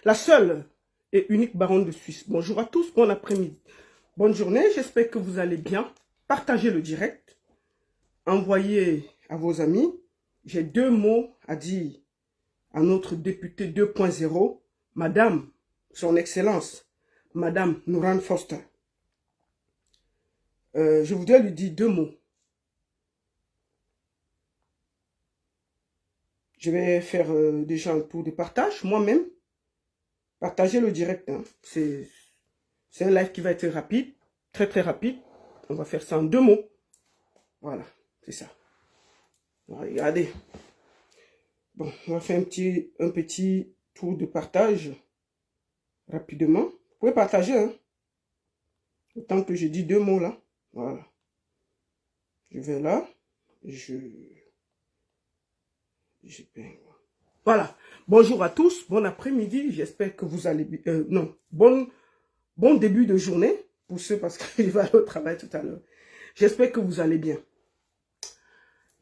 la seule et unique baronne de Suisse. Bonjour à tous, bon après-midi, bonne journée, j'espère que vous allez bien. Partagez le direct, envoyez à vos amis. J'ai 2 mots à dire à notre députée 2.0, Madame, son Excellence, Madame Nouran Foster. Je voudrais lui dire 2 mots. Je vais faire déjà un tour de partage, moi-même. Partagez le direct. Hein. C'est un live qui va être rapide, très très rapide. On va faire ça en 2 mots. Voilà, c'est ça. Regardez. Bon, on va faire un petit tour de partage rapidement. Vous pouvez partager, hein. Autant que je dis 2 mots là. Voilà. Je vais là. Voilà. Bonjour à tous. Bon après-midi. J'espère que vous allez bien. Non. Bon début de journée. Pour ceux parce que je vais aller au travail tout à l'heure. J'espère que vous allez bien.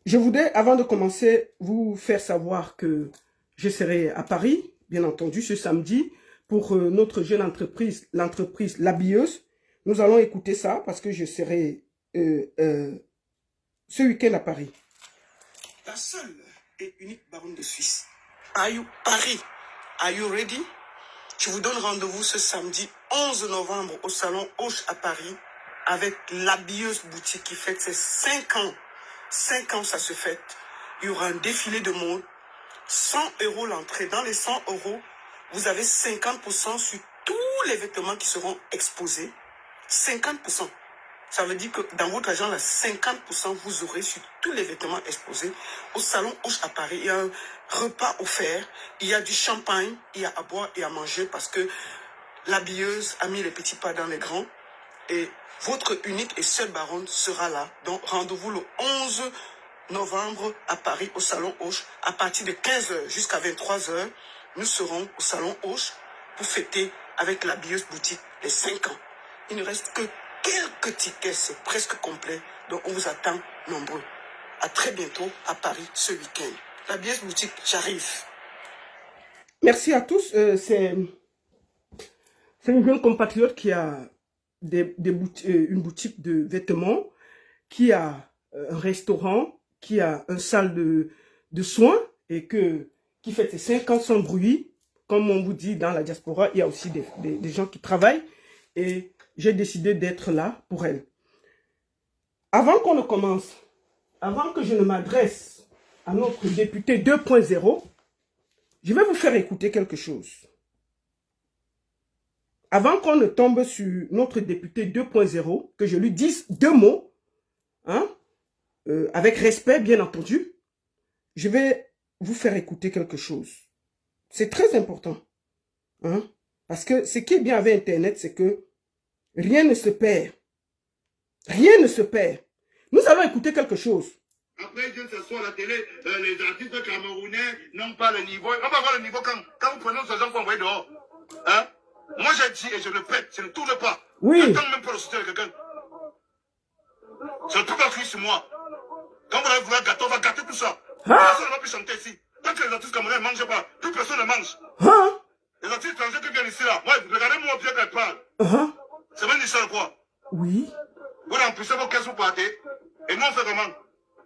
Je voudrais, avant de commencer, vous faire savoir que je serai à Paris, bien entendu, ce samedi, pour notre jeune entreprise, l'entreprise L'Habilleuse. Nous allons écouter ça parce que je serai ce week-end à Paris. La seule et unique baronne de Suisse. Are you Paris? Are you ready? Je vous donne rendez-vous ce samedi 11 novembre au salon Hoche à Paris avec L'Habilleuse boutique qui fête ses 5 ans. 5 ans, ça se fête. Il y aura un défilé de mode. 100 € l'entrée. Dans les 100 €, vous avez 50% sur tous les vêtements qui seront exposés. 50%. Ça veut dire que dans votre agenda, 50% vous aurez sur tous les vêtements exposés. Au salon Hoche à Paris, il y a un repas offert. Il y a du champagne, il y a à boire et à manger parce que l'habilleuse a mis les petits pas dans les grands. Et votre unique et seule baronne sera là. Donc rendez-vous le 11 novembre à Paris au salon Hoche. À partir de 15 h jusqu'à 23 h, nous serons au salon Hoche pour fêter avec l'habilleuse boutique les 5 ans. Il ne reste que quelques tickets, c'est presque complet. Donc on vous attend nombreux. À très bientôt à Paris ce week-end. L'habilleuse boutique, j'arrive. Merci à tous. C'est une jeune compatriote qui a une boutique de vêtements, qui a un restaurant, qui a une salle de soins et qui fait ses 5 ans sans bruit. Comme on vous dit dans la diaspora, il y a aussi des gens qui travaillent et j'ai décidé d'être là pour elle. Avant qu'on ne commence, avant que je ne m'adresse à notre député 2.0, je vais vous faire écouter quelque chose. Avant qu'on ne tombe sur notre député 2.0, que je lui dise 2 mots, hein, avec respect bien entendu, je vais vous faire écouter quelque chose. C'est très important. Hein, parce que ce qui est bien avec Internet, c'est que rien ne se perd. Rien ne se perd. Nous allons écouter quelque chose. Après, je s'assois à la télé, les artistes camerounais n'ont pas le niveau. On va voir le niveau quand vous prenez ces gens qu'on voit dehors. Hein? Moi, j'ai dit et je le répète, je ne tourne pas. Oui. J'attends même pas le soutien de quelqu'un. Je ne peux pas crier sur moi. Quand vous allez vouloir gâteau, on va gâter tout ça. Personne ne va plus chanter ici. Tant que les artistes camerounais ne mangent pas, plus personne ne mange. Les artistes étrangers qui viennent ici, là, ouais, regardez-moi bien qu'elle parle. C'est même une seule quoi. Oui. Vous remplissez vos caisses, vous partez. Et nous, on fait comment?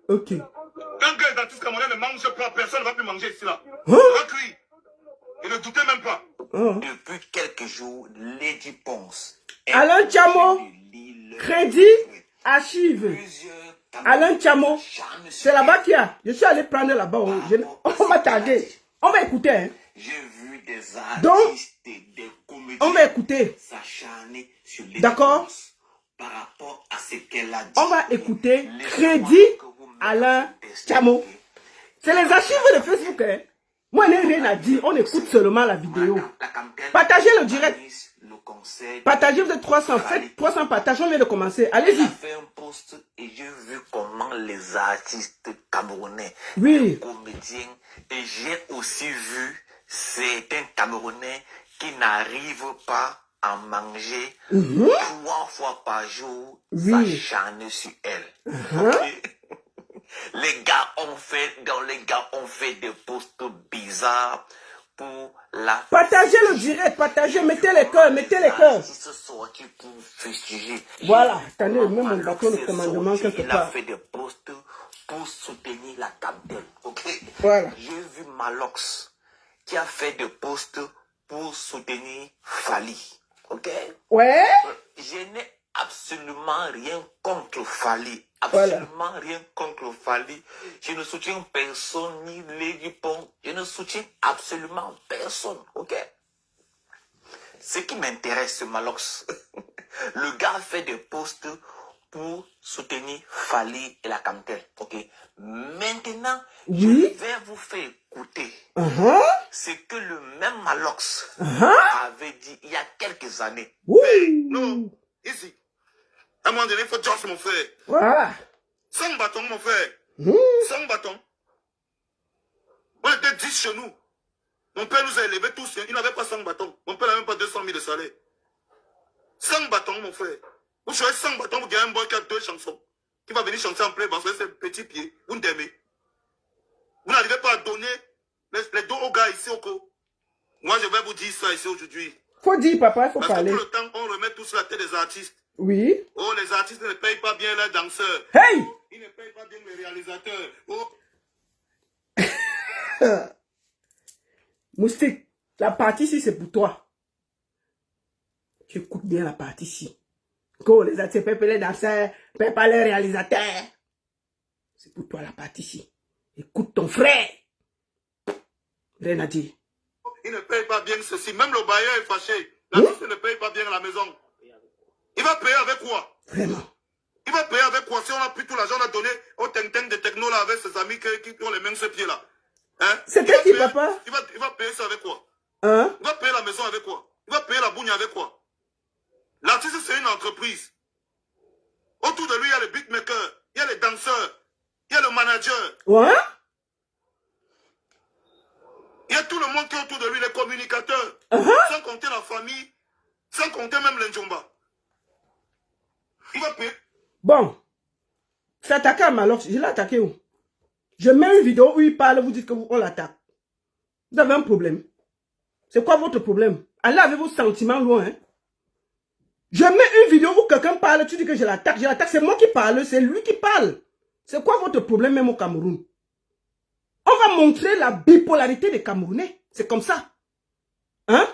Ok. Tant que les artistes camerounais ne mangent pas, personne ne va plus manger ici, là. On va crier. Et ne doutez même pas. Depuis quelques jours, Lady Ponce. Alain Tchamo, crédit, archive. Alain Tchamo, c'est là-bas qu'il y a. Je suis allé prendre là-bas. On m'a tagué. On va écouter. Hein. J'ai vu des artistes, donc, des comédiens on va écouter. s'acharner sur Lady D'accord. Ponce par rapport à ce qu'elle a dit. On va écouter crédit Alain Tchamo. C'est les archives de Facebook. Hein. Moi, je n'ai rien à dire. On écoute seulement la vidéo. Partagez le direct. Partagez, vous êtes 300. Faites 300 partages. On vient de commencer. Allez-y. J'ai fait un post et j'ai vu comment les artistes camerounais, oui, les comédiens, et j'ai aussi vu certains Camerounais qui n'arrivent pas à manger 3 fois par jour, oui, s'acharner sur elle. Okay? Les gars ont fait des posts bizarres pour la... Partagez le direct, partagez, mettez les cœurs, mettez les cœurs. Ils se sortis pour fustiger. Voilà, attendez, même mon bâton de commandement quelque Il part. a fait des posts pour soutenir la Captel. Ok? Voilà. J'ai vu Malox qui a fait des posts pour soutenir Fali. Ok? Ouais. Je n'ai absolument rien contre Fali. Voilà. Absolument rien contre Fali. Je ne soutiens personne, ni les Dupont. Je ne soutiens absolument personne. Ok? Ce qui m'intéresse, c'est Malox. Le gars fait des posts pour soutenir Fali et la Camtel. Ok? Maintenant, Oui. je vais vous faire écouter ce que le même Malox avait dit il y a quelques années. Oui. Non, ici. À un moment donné, il faut just mon frère. Voilà. 5 bâtons, mon frère. 5 bâtons. On était 10 chez nous. Mon père nous a élevés tous. Il n'avait pas 5 bâtons. Mon père n'avait même pas 200 000 de salaire. 5 bâtons, mon frère. Vous choisissez 5 bâtons, vous gagnez un boy qui a 2 chansons. Qui va venir chanter en playback sur ses petits pieds. Vous n'aimez. Vous n'arrivez pas à donner les dos aux gars ici au co. Moi, je vais vous dire ça ici aujourd'hui. Faut dire, papa, il faut Parce parler. que tout le temps, on remet tout sur la tête des artistes. Oui. Oh, les artistes ne payent pas bien leurs danseurs. Hey! Ils ne payent pas bien les réalisateurs. Oh. Moustique, la partie ici, c'est pour toi. Tu écoutes bien la partie ici. Go, les artistes payent pas les danseurs, payent pas les réalisateurs. C'est pour toi la partie ici. Écoute ton frère. Rien à dire. Ils ne payent pas bien ceci. Même le bailleur est fâché. L'artiste ne paye pas bien la maison. Il va payer avec quoi? Vraiment. Il va payer avec quoi? Si on a pris tout l'argent, on a donné au Teng de techno là avec ses amis qui ont les mains sur les pieds là. Hein? C'était qui, papa? Il va payer ça avec quoi? Hein? Il va payer la maison avec quoi? Il va payer la bougne avec quoi? L'artiste, c'est une entreprise. Autour de lui, il y a les beatmakers, il y a les danseurs, il y a le manager. Ouais? Il y a tout le monde qui est autour de lui, les communicateurs. Sans compter la famille, sans compter même l'Njomba. Il va payer. Bon. C'est attaqué à Malox. Je l'ai attaqué où? Je mets une vidéo où il parle, vous dites qu'on l'attaque. Vous avez un problème. C'est quoi votre problème? Allez avec vos sentiments loin. Hein? Je mets une vidéo où quelqu'un parle, tu dis que je l'attaque. Je l'attaque, c'est moi qui parle, c'est lui qui parle. C'est quoi votre problème même au Cameroun? On va montrer la bipolarité des Camerounais. C'est comme ça. Hein?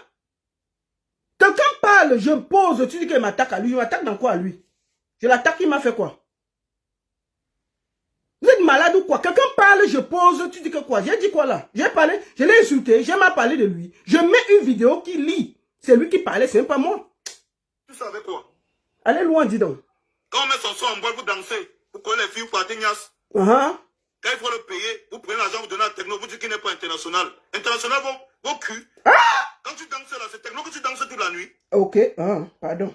Quelqu'un parle, je pose, tu dis qu'il m'attaque à lui. Je m'attaque dans quoi à lui? Je l'attaque, il m'a fait quoi? Vous êtes malade ou quoi? Quelqu'un parle, je pose, tu dis que quoi? J'ai dit quoi là? J'ai parlé, je l'ai insulté, j'ai mal parlé de lui. Je mets une vidéo qui lit. C'est lui qui parlait, c'est même pas moi. Tu savais quoi? Allez loin, dis donc. Quand on met son son en boîte, vous dansez. Vous connaissez les filles, vous partez Nias. Quand il faut le payer, vous prenez l'argent, vous donnez à Techno, vous dites qu'il n'est pas international. International, vos culs. Quand tu danses là, c'est Techno que tu danses toute la nuit. Ok, pardon.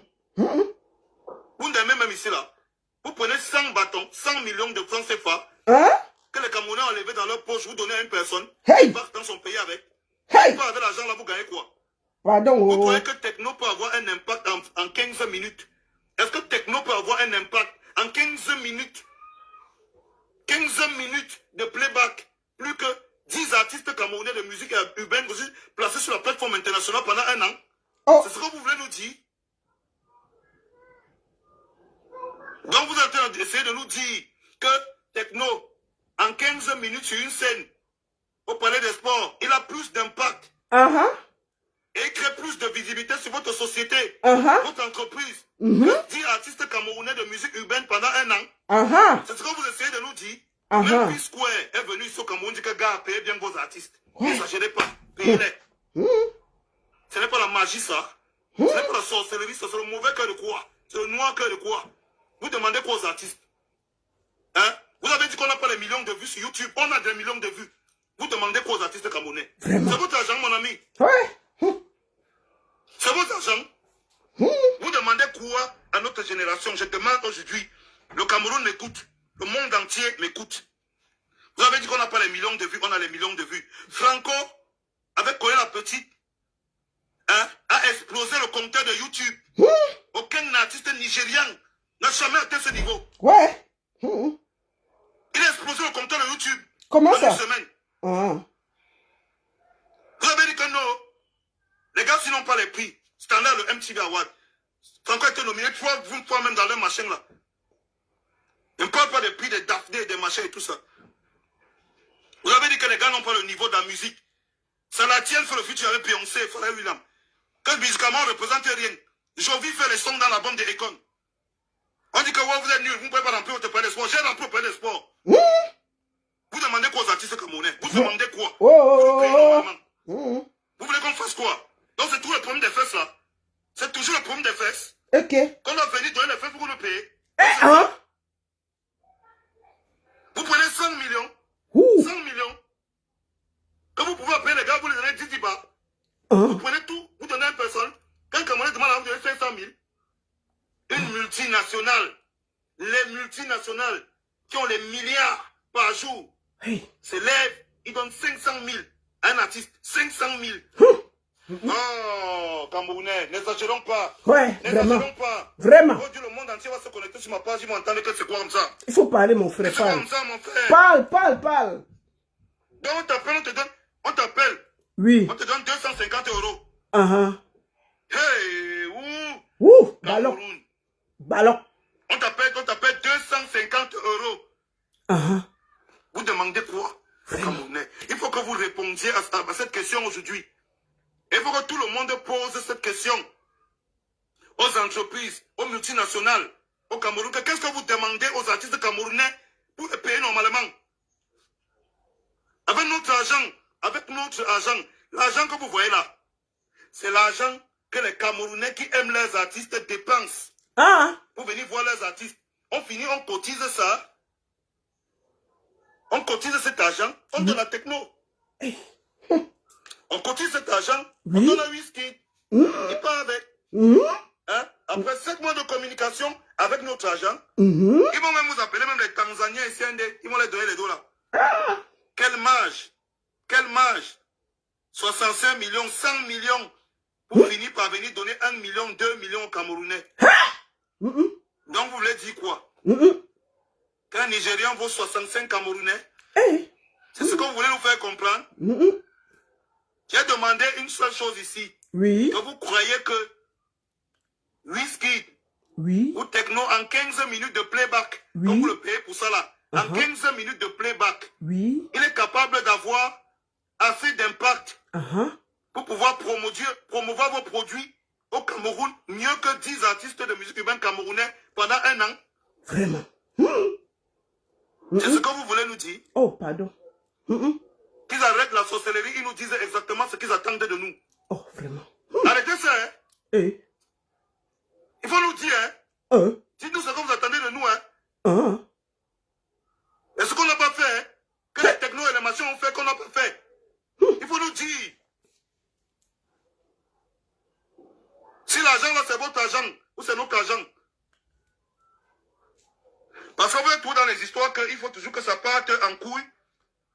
Vous n'aimez même ici là. Vous prenez 100 bâtons, 100 millions de francs CFA. Que les Camerounais ont levé dans leur poche, vous donnez à une personne. Hey! Ils partent dans son pays avec. Hey! Vous avec l'argent là, vous gagnez quoi? Pardon. Vous croyez que Techno peut avoir un impact en 15 minutes? Est-ce que Techno peut avoir un impact en 15 minutes? 15 minutes de playback. Plus que 10 artistes camerounais de musique urbaine aussi placés sur la plateforme internationale pendant un an. Oh. C'est ce que vous voulez nous dire? Donc vous êtes en train d'essayer de nous dire que Techno, en 15 minutes sur une scène, au Palais des Sports, il a plus d'impact. Et il crée plus de visibilité sur votre société, votre entreprise. Que 10 artistes camerounais de musique urbaine pendant un an. C'est ce que vous essayez de nous dire. Même P-Square est venu ici au Cameroun dire que gars, payez bien vos artistes. N'exagérez pas. Payez-les. Ce n'est pas la magie ça. Ce n'est pas la sorcellerie, c'est le mauvais cœur de quoi? C'est le noir cœur de quoi? Vous demandez quoi aux artistes? Hein? Vous avez dit qu'on n'a pas les millions de vues sur YouTube. On a des millions de vues. Vous demandez quoi aux artistes camerounais? C'est votre argent, mon ami. C'est votre argent. Vous demandez quoi à notre génération? Je demande aujourd'hui. Le Cameroun m'écoute. Le monde entier m'écoute. Vous avez dit qu'on n'a pas les millions de vues. On a les millions de vues. Franco, avec Koé la petite, a explosé le compteur de YouTube. Aucun artiste nigérian n'a jamais atteint ce niveau. Il a explosé le compteur de YouTube. Comment ça? Une semaine. Vous avez dit que les prix. Standard, le MTV Award. Ça a encore été nominé 3 fois même dans leur machin là. On ne parle pas des prix des Daphné, des machins et tout ça. Vous avez dit que les gars n'ont pas le niveau de la musique. Ça la tienne sur le futur avec Beyoncé et Pharrell Williams. Que musicalement on ne représente rien. Jovi fait les sons dans la bande des Econ. On dit que vous êtes nuls, vous ne pouvez pas remplir votre palais de sport. J'ai rempli au palais de sport. Vous demandez quoi aux artistes camerounais? Vous demandez quoi? Vous voulez qu'on fasse quoi? Donc c'est tout le problème des fesses là. C'est toujours le problème des fesses. Ok. Quand on va venir donner les fesses, vous nous payez. Vous prenez 100 millions. 100 millions. Quand vous pouvez payer les gars, vous les donnez 10 bas. Vous prenez tout, vous donnez à une personne. Quand un Camerounais demande à vous donner 500 000. Une multinationale. Les multinationales qui ont les milliards par jour se lèvent, ils donnent 500 000 à un artiste. 500 000. Oh, Camerounais, n'exagérons pas. Ouais, vraiment. N'exagérons pas. Vraiment. Aujourd'hui, le monde entier va se connecter sur ma page, ils vont entendre que c'est quoi comme ça. Il faut parler, mon frère. C'est quoi Parle. comme ça, mon frère. Parle. Donc on t'appelle, on t'appelle. Oui. On te donne 250 euros. Hey, Ballon. Cameroun. Ballon. On t'appelle 250 euros. Vous demandez quoi, Camerounais? Il faut que vous répondiez à cette question aujourd'hui. Il faut que tout le monde pose cette question aux entreprises, aux multinationales, au Cameroun. Qu'est-ce que vous demandez aux artistes camerounais pour les payer normalement? Avec notre argent, l'argent que vous voyez là, c'est l'argent que les Camerounais qui aiment leurs artistes dépensent. Pour venir voir leurs artistes. On finit, on cotise ça. On cotise cet argent, on donne la techno. On cotise cet argent, on donne un whisky. Il part avec. Hein? Après 7 mois de communication avec notre argent, ils vont même vous appeler, même les Tanzaniens ici, ils vont les donner les dollars. Quel mage! 65 millions, 100 millions pour finir par venir donner 1 million, 2 millions aux Camerounais. Donc vous voulez dire quoi? Qu'un Nigérian vaut 65 Camerounais? C'est ce que vous voulez nous faire comprendre? J'ai demandé une seule chose ici. Que vous croyez que Whisky ou Techno en 15 minutes de playback, comme vous le payez pour ça là, en 15 minutes de playback, il est capable d'avoir assez d'impact pour pouvoir promouvoir vos produits au Cameroun mieux que 10 artistes de musique urbaine camerounais pendant 1 an? Vraiment. C'est ce que vous voulez nous dire? Oh, pardon. Qu'ils arrêtent la sorcellerie, ils nous disent exactement ce qu'ils attendent de nous. Oh, vraiment. Arrêtez ça, hein? Il faut nous dire, hein? Dites-nous ce que vous attendez de nous, hein? Et ce qu'on n'a pas fait, hein? Que les technos et les machines ont fait qu'on n'a pas fait. Il faut nous dire. Si l'argent là c'est votre argent ou c'est notre argent. Parce qu'on veut tout dans les histoires qu'il faut toujours que ça parte en couille,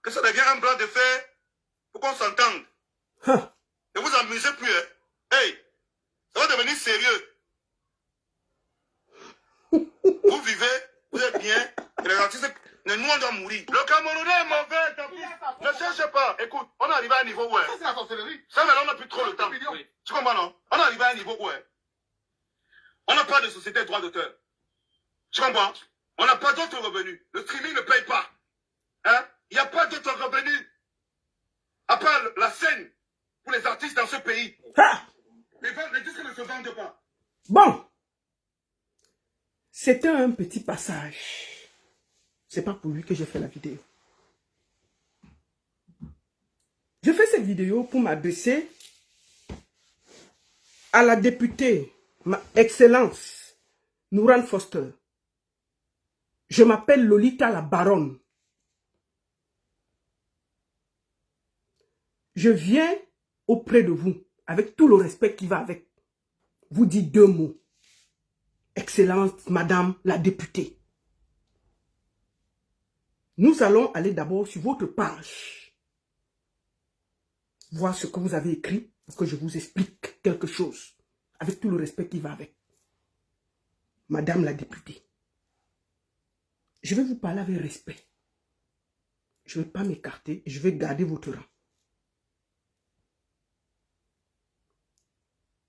que ça devienne un bras de fer pour qu'on s'entende. Ne vous amusez plus, hein? Hey, ça va devenir sérieux. Vous vivez, vous êtes bien, et les artistes, nous on doit mourir. Le Camerounais est mauvais, tant pis. Ne cherchez pas. Écoute, on est arrivé à un niveau où ça c'est la sorcellerie. Ça maintenant on n'a plus trop le temps. Tu comprends non? On est arrivé à un niveau où on n'a pas de société de droit d'auteur. Tu comprends? On n'a pas d'autres revenus. Le streaming ne paye pas. Hein? Il n'y a pas d'autres revenus. À part la scène pour les artistes dans ce pays. Les disques ne se vendent pas. Bon. C'était un petit passage. C'est pas pour lui que j'ai fait la vidéo. Je fais cette vidéo pour m'adresser à la députée, ma Excellence, Nouran Foster. Je m'appelle Lolita la Baronne. Je viens auprès de vous, avec tout le respect qui va avec, vous dire 2 mots. Excellence, Madame la députée. Nous allons aller d'abord sur votre page, voir ce que vous avez écrit, pour que je vous explique quelque chose, avec tout le respect qui va avec. Madame la députée. Je vais vous parler avec respect. Je ne vais pas m'écarter, je vais garder votre rang.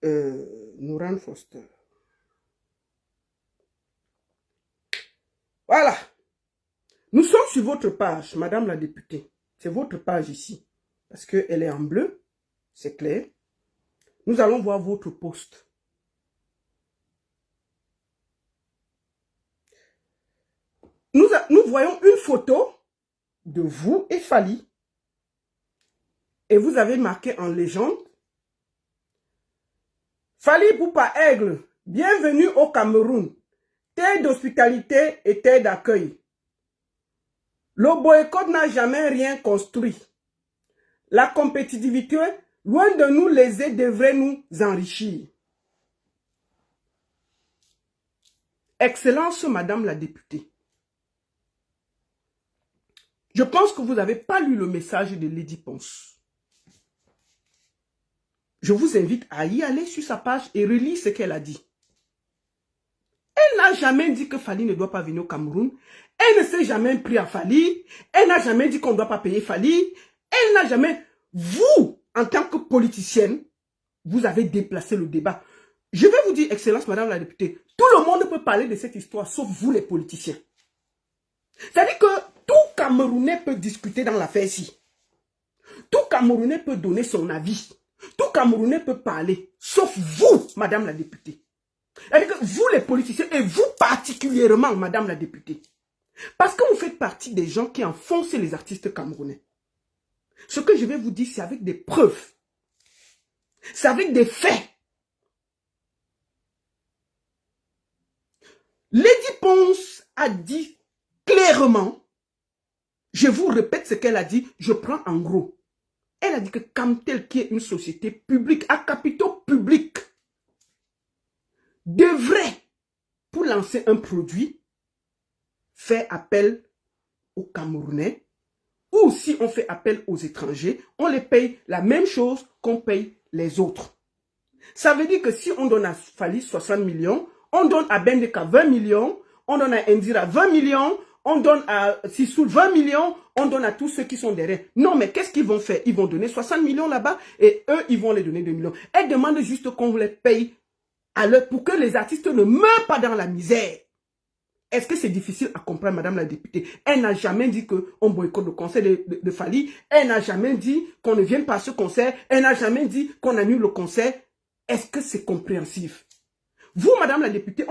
Nouran Foster. Voilà. Nous sommes sur votre page, Madame la députée. C'est votre page ici. Parce qu'elle est en bleu. C'est clair. Nous allons voir votre post. Nous voyons une photo de vous et Fally. Et vous avez marqué en légende: Fally Ipupa Aigle, bienvenue au Cameroun. Terre d'hospitalité et terre d'accueil. Le boycott n'a jamais rien construit. La compétitivité, loin de nous léser, devrait nous enrichir. Excellence, Madame la députée. Je pense que vous n'avez pas lu le message de Lady Ponce. Je vous invite à y aller sur sa page et relire ce qu'elle a dit. Elle n'a jamais dit que Fally ne doit pas venir au Cameroun. Elle ne s'est jamais pris à Fally. Elle n'a jamais dit qu'on ne doit pas payer Fally. Elle n'a jamais... Vous, en tant que politicienne, vous avez déplacé le débat. Je vais vous dire, Excellence, Madame la députée, tout le monde peut parler de cette histoire, sauf vous les politiciens. C'est-à-dire que tout Camerounais peut discuter dans l'affaire ici. Tout Camerounais peut donner son avis. Tout Camerounais peut parler, sauf vous, Madame la députée. C'est-à-dire que vous les politiciens, et vous particulièrement, Madame la députée, parce que vous faites partie des gens qui enfoncent les artistes camerounais. Ce que je vais vous dire, c'est avec des preuves. C'est avec des faits. Lady Ponce a dit clairement, je vous répète ce qu'elle a dit, je prends en gros. Elle a dit que Camtel, qui est une société publique, à capitaux publics, devrait, pour lancer un produit, faire appel aux Camerounais, ou si on fait appel aux étrangers, on les paye la même chose qu'on paye les autres. Ça veut dire que si on donne à Fally 60 millions, on donne à Bendeka 20 millions, on donne à Indira 20 millions, on donne à Sissoul 20 millions, on donne à tous ceux qui sont derrière. Non, mais qu'est-ce qu'ils vont faire? Ils vont donner 60 millions là-bas et eux, ils vont les donner 2 millions. Elle demande juste qu'on les paye à l'heure pour que les artistes ne meurent pas dans la misère. Est-ce que c'est difficile à comprendre, Madame la députée? Elle n'a jamais dit qu'on boycotte le concert de Fally. Elle n'a jamais dit qu'on ne vienne pas à ce concert. Elle n'a jamais dit qu'on annule le concert. Est-ce que c'est compréhensif? Vous, Madame la députée,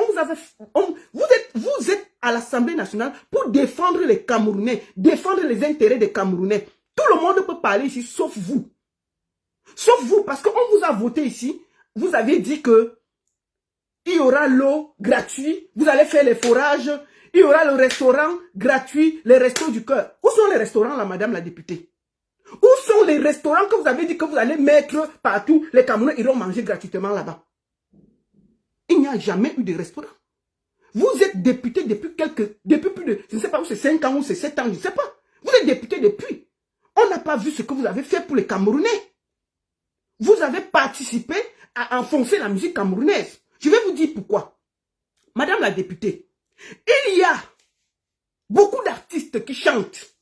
vous êtes à l'Assemblée nationale pour défendre les Camerounais, défendre les intérêts des Camerounais. Tout le monde peut parler ici, sauf vous. Sauf vous, parce qu'on vous a voté ici. Vous avez dit que il y aura l'eau gratuite, vous allez faire les forages, il y aura le restaurant gratuit, les restos du cœur. Où sont les restaurants là, Madame la députée? Où sont les restaurants que vous avez dit que vous allez mettre partout? Les Camerounais iront manger gratuitement là-bas. Il n'y a jamais eu de restaurant. Vous êtes député depuis plus de, je ne sais pas où c'est 5 ans ou c'est 7 ans, je ne sais pas. Vous êtes député depuis. On n'a pas vu ce que vous avez fait pour les Camerounais. Vous avez participé à enfoncer la musique camerounaise. Je vais vous dire pourquoi. Madame la députée, il y a beaucoup d'artistes qui chantent.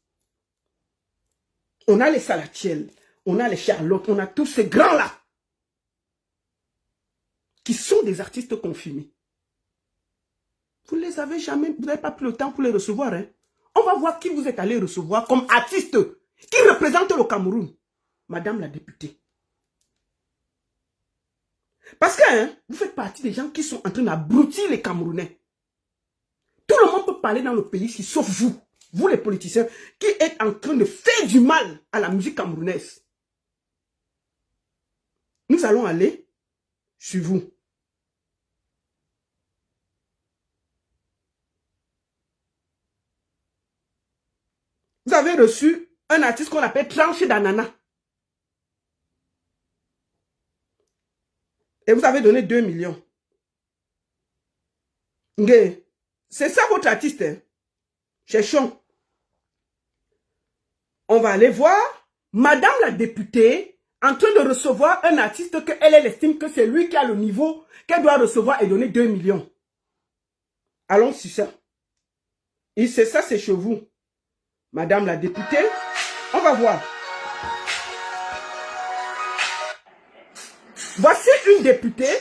On a les Salatiel, on a les Charlotte, on a tous ces grands-là qui sont des artistes confirmés. Vous ne les avez jamais, vous n'avez pas pris le temps pour les recevoir. Hein? On va voir qui vous êtes allé recevoir comme artiste qui représente le Cameroun. Madame la députée. Parce que vous faites partie des gens qui sont en train d'abrutir les Camerounais. Tout le monde peut parler dans le pays ici, sauf vous. Vous les politiciens qui êtes en train de faire du mal à la musique camerounaise. Nous allons aller sur vous. Vous avez reçu un artiste qu'on appelle Tranché d'Anana. Et vous avez donné 2 millions. C'est ça votre artiste. Hein? Cherchons. On va aller voir Madame la députée en train de recevoir un artiste qu'elle estime que c'est lui qui a le niveau qu'elle doit recevoir et donner 2 millions. Allons sur ça. Et c'est ça, c'est chez vous. Madame la députée, on va voir. Voici une députée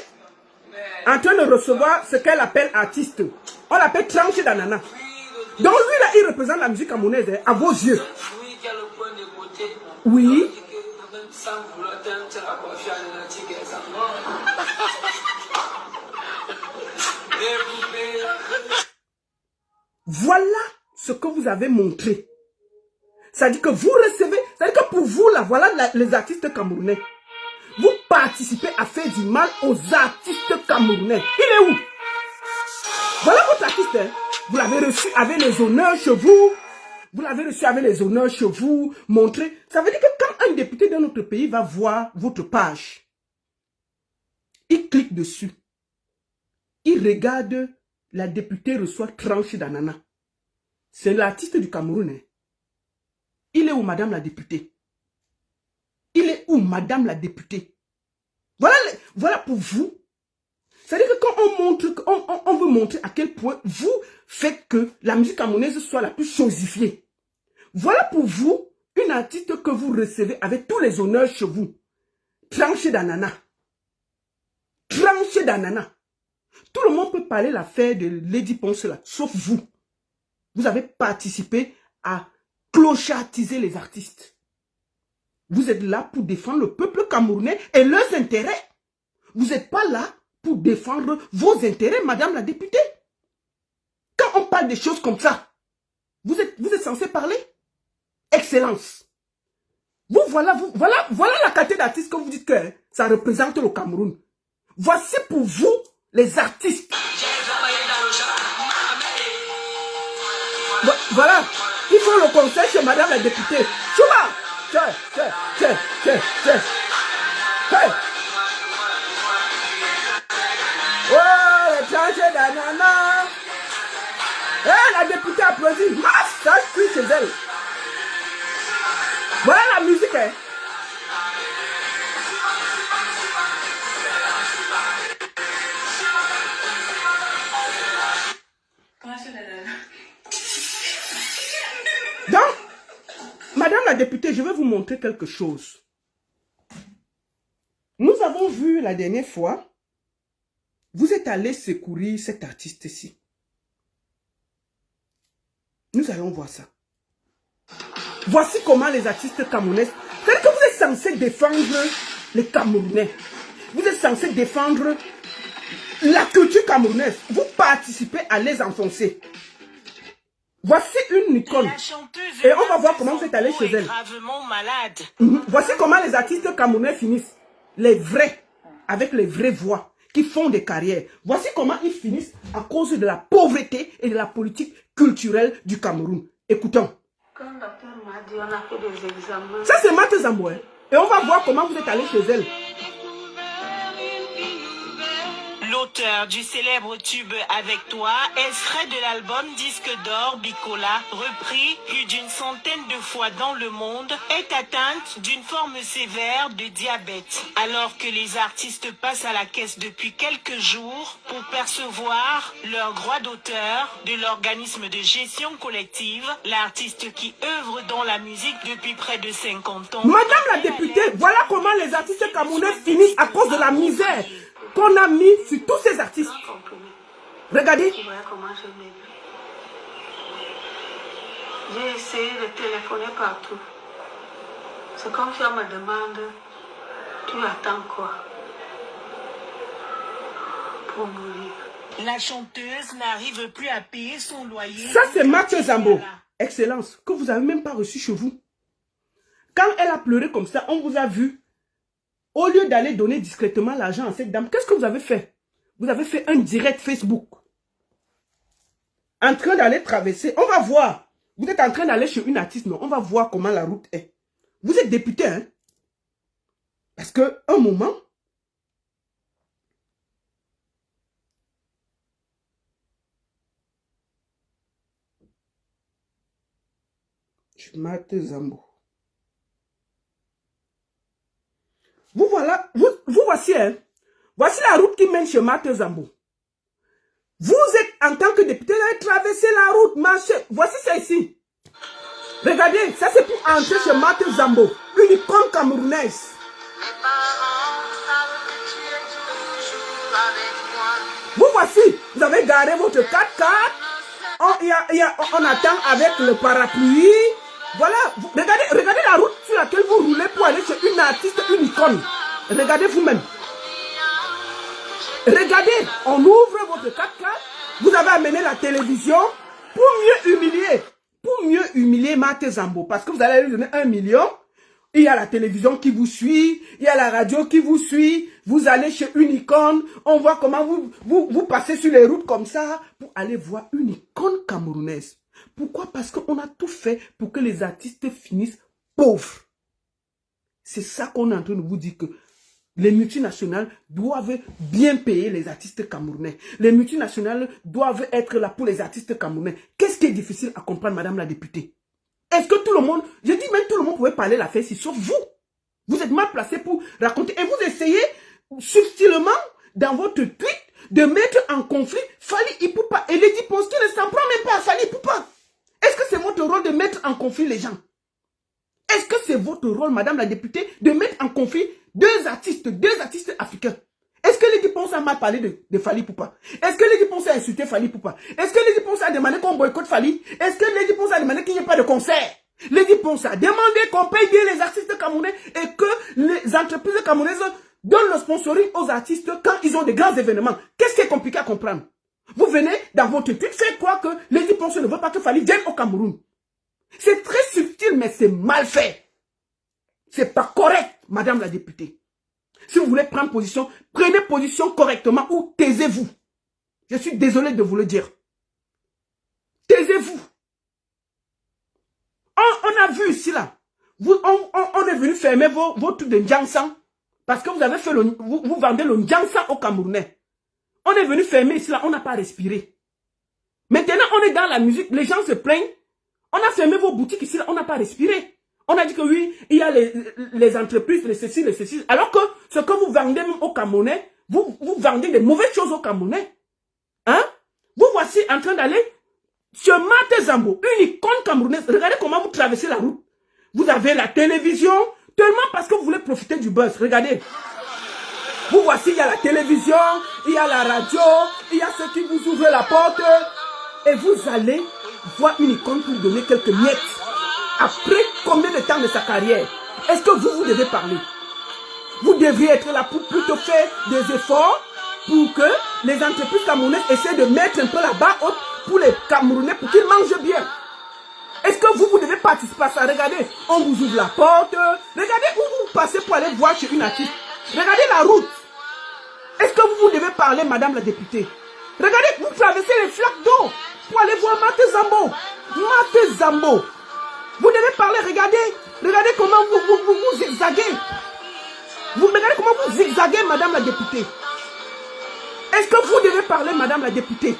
en train de recevoir ce qu'elle appelle artiste. On l'appelle tranché d'ananas. Donc lui là, il représente la musique camerounaise hein, à vos yeux. Oui. Voilà ce que vous avez montré. Ça dit que vous recevez, ça dit que pour vous là, voilà les artistes camerounais. Vous participez à faire du mal aux artistes camerounais. Il est où? Voilà votre artiste. Hein? Vous l'avez reçu avec les honneurs chez vous. Vous l'avez reçu avec les honneurs chez vous. Montré. Ça veut dire que quand un député de notre pays va voir votre page, il clique dessus. Il regarde, la députée reçoit tranche d'ananas. C'est l'artiste du Cameroun. Hein? Il est où, madame la députée? Il est où, madame la députée? Voilà pour vous. C'est-à-dire que quand on veut montrer à quel point vous faites que la musique camerounaise soit la plus chosifiée. Voilà pour vous une artiste que vous recevez avec tous les honneurs chez vous. Tranché d'ananas. Tranché d'ananas. Tout le monde peut parler l'affaire de Lady Ponce là, sauf vous. Vous avez participé à clochardiser les artistes. Vous êtes là pour défendre le peuple camerounais et leurs intérêts. Vous n'êtes pas là pour défendre vos intérêts, madame la députée. Quand on parle des choses comme ça, vous êtes censé parler. Excellence. Voilà la qualité d'artiste que vous dites que ça représente le Cameroun. Voici pour vous les artistes. Voilà. Il faut le conseil chez madame la députée. Chouba! Hey! Oh, les tranchées d'ananas! Eh, la députée applaudit. Masse, ça je crie chez elle. Voilà la musique, hein. Donc, madame la députée, je vais vous montrer quelque chose. Nous avons vu la dernière fois, vous êtes allé secourir cet artiste-ci. Nous allons voir ça. Voici comment les artistes camerounais... C'est-à-dire que vous êtes censé défendre les Camerounais. Vous êtes censé défendre la culture camerounaise. Vous participez à les enfoncer. Voici une icône. Et on va voir comment vous êtes allé chez elle. Voici comment les artistes camerounais finissent. Les vrais, avec les vraies voix, qui font des carrières. Voici comment ils finissent à cause de la pauvreté et de la politique culturelle du Cameroun. Écoutons. Quand le docteur m'a dit, on a fait des examens. Ça, c'est Marthe Zamboué. Et on va voir comment vous êtes allé chez elle. L'auteur du célèbre tube Avec toi, extrait de l'album Disque d'or Bicola, repris plus d'une centaine de fois dans le monde, est atteinte d'une forme sévère de diabète. Alors que les artistes passent à la caisse depuis quelques jours pour percevoir leur droit d'auteur de l'organisme de gestion collective, l'artiste qui œuvre dans la musique depuis près de 50 ans. Madame la députée, voilà comment les artistes camerounais finissent à cause de la misère qu'on a mis sur tous ces artistes. Regardez. Tu vois comment je l'ai vu. J'ai essayé de téléphoner partout. C'est comme si on me demande, tu attends quoi pour mourir? La chanteuse n'arrive plus à payer son loyer. Ça, c'est Marthe Zambo. Excellence, que vous n'avez même pas reçu chez vous. Quand elle a pleuré comme ça, on vous a vu. Au lieu d'aller donner discrètement l'argent à cette dame, qu'est-ce que vous avez fait? Vous avez fait un direct Facebook. En train d'aller traverser. On va voir. Vous êtes en train d'aller chez une artiste, non? On va voir comment la route est. Vous êtes député, hein? Parce que, un moment... Je mate Zambo. Vous voilà, vous voici, hein. Voici la route qui mène chez Marthe Zambo. Vous êtes, en tant que député, vous avez traversé la route, marché. Voici ça ici. Regardez, ça c'est pour entrer chez Marthe Zambo, une icône camerounaise. Vous voici, vous avez garé votre 4x4. On attend avec le parapluie. Voilà, regardez la route sur laquelle vous roulez pour aller chez une artiste, une icône. Regardez vous-même. Regardez, on ouvre votre 4x4. Vous avez amené la télévision pour mieux humilier Marthe Zambo. Parce que vous allez lui donner 1 million. Il y a la télévision qui vous suit, il y a la radio qui vous suit, vous allez chez une icône, on voit comment vous passez sur les routes comme ça pour aller voir une icône camerounaise. Pourquoi? Parce qu'on a tout fait pour que les artistes finissent pauvres. C'est ça qu'on est en train de vous dire, que les multinationales doivent bien payer les artistes camerounais. Les multinationales doivent être là pour les artistes camerounais. Qu'est-ce qui est difficile à comprendre, madame la députée? Est-ce que tout le monde, je dis même tout le monde pouvait parler la fête, sauf vous. Vous êtes mal placé pour raconter. Et vous essayez subtilement, dans votre tweet, de mettre en conflit Fally Ipupa et Lady Ponce qui ne s'en prend même pas à Fally Ipupa. Est-ce que c'est votre rôle de mettre en conflit les gens? Est-ce que c'est votre rôle, madame la députée, de mettre en conflit deux artistes africains? Est-ce que Lady Ponce a mal parlé de Fally Ipupa? Est-ce que Lady Ponce a insulté Fally Ipupa? Est-ce que Lady Ponce a demandé qu'on boycotte Fally? Est-ce que Lady Ponce a demandé qu'il n'y ait pas de concert? Lady Ponce a demandé qu'on paye bien les artistes camerounais et que les entreprises camerounaises donnent le sponsoring aux artistes quand ils ont des grands événements. Qu'est-ce qui est compliqué à comprendre? Vous venez dans votre tweet faire croire que Lady Ponce ne veut pas que Fally vienne au Cameroun. C'est très subtil, mais c'est mal fait. C'est pas correct, madame la députée. Si vous voulez prendre position, prenez position correctement ou taisez-vous. Je suis désolé de vous le dire. Taisez-vous. On a vu ici là. On est venu fermer vos trucs de Ndjansan. Parce que vous avez fait vous vendez le Ndjansan au Camerounais. On est venu fermer ici là, on n'a pas respiré. Maintenant, on est dans la musique, les gens se plaignent. On a fermé vos boutiques ici là, on n'a pas respiré. On a dit que oui, il y a les entreprises, les ceci. Alors que ce que vous vendez même au Camerounais, vous vendez des mauvaises choses au Camerounais. Hein? Vous voici en train d'aller sur Marthe Zambo, une icône camerounaise. Regardez comment vous traversez la route. Vous avez la télévision, tellement parce que vous voulez profiter du buzz. Regardez. Vous voici, il y a la télévision, il y a la radio, il y a ceux qui vous ouvrent la porte. Et vous allez voir une icône pour lui donner quelques miettes. Après combien de temps de sa carrière? Est-ce que vous devez parler? Vous devriez être là pour plutôt faire des efforts pour que les entreprises camerounaises essaient de mettre un peu la barre haute pour les Camerounais pour qu'ils mangent bien. Est-ce que vous devez participer à ça? Regardez, on vous ouvre la porte. Regardez où vous passez pour aller voir chez une artiste. Regardez la route. Est-ce que vous devez parler, madame la députée? Regardez, vous traversez les flaques d'eau pour aller voir Marthe Zambo. Marthe Zambo. Vous devez parler, regardez comment vous zigzaguez. Regardez comment vous zigzaguez, madame la députée. Est-ce que vous devez parler, madame la députée?